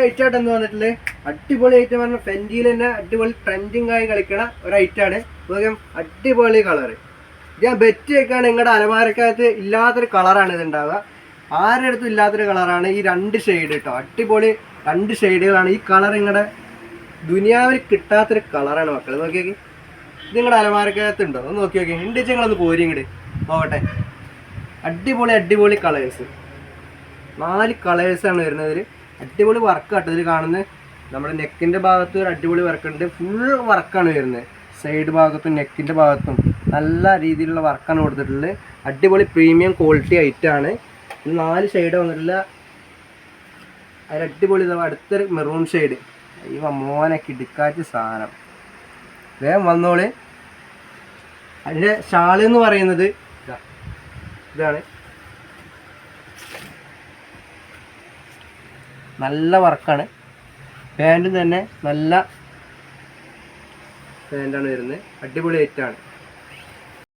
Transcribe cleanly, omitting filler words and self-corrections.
ഐറ്റമായിട്ട് എന്ന് പറഞ്ഞിട്ടുള്ളത് അടിപൊളി ഐറ്റം പറഞ്ഞാൽ ഫെൻറ്റിയിൽ തന്നെ അടിപൊളി ട്രെൻഡിങ് ആയി കളിക്കണ ഒരു ഐറ്റമാണ്. അടിപൊളി കളറ്. ഇത് ഞാൻ ബെറ്റ് വെക്കാണ് നിങ്ങളുടെ അലമാരക്കകത്ത് ഇല്ലാത്തൊരു കളറാണ് ഇത് ഉണ്ടാവുക. ആരുടെ അടുത്തും ഇല്ലാത്തൊരു കളറാണ് ഈ 2 ഷെയ്ഡ് കേട്ടോ. അടിപൊളി 2 ഷെയ്ഡുകളാണ്. ഈ കളർ നിങ്ങളുടെ ദുനിയാവിൽ കിട്ടാത്തൊരു കളറാണ് മക്കൾ. നോക്കിയേക്ക്, ഇത് നിങ്ങളുടെ അലമാരക്കകത്ത് ഉണ്ടോ ഒന്ന് നോക്കി നോക്കി. ഉണ്ട് ഞങ്ങളൊന്ന് പോരി ഇങ്ങോട്ട് നോക്കട്ടെ. അടിപൊളി കളേഴ്സ്, 4 കളേഴ്സാണ് വരുന്നത്. ഇതിൽ അടിപൊളി വർക്ക് കേട്ടോ. ഇതിൽ കാണുന്നത് നമ്മുടെ നെക്കിൻ്റെ ഭാഗത്ത് ഒരു അടിപൊളി വർക്കുണ്ട്. ഫുൾ വർക്കാണ് വരുന്നത്. സൈഡ് ഭാഗത്തും നെക്കിൻ്റെ ഭാഗത്തും നല്ല രീതിയിലുള്ള വർക്കാണ് കൊടുത്തിട്ടുള്ളത്. അടിപൊളി പ്രീമിയം ക്വാളിറ്റി ഐറ്റമാണ്. ഇത് 4 ഷെയ്ഡ് വന്നിട്ടില്ല. അതിൽ അടിപൊളി അടുത്തൊരു മെറൂൺ ഷെയ്ഡ്. ഈ മോനൊക്കെ ഇടുക്കാച്ച സാധനം. വേഗം വന്നോള്. അതിൻ്റെ ഷാള് എന്ന് പറയുന്നത് ഇതാണ്. നല്ല വർക്കാണ്. പാൻറ്റും തന്നെ നല്ല പാൻറ്റാണ് വരുന്നത്. അടിപൊളി ഐറ്റമാണ്.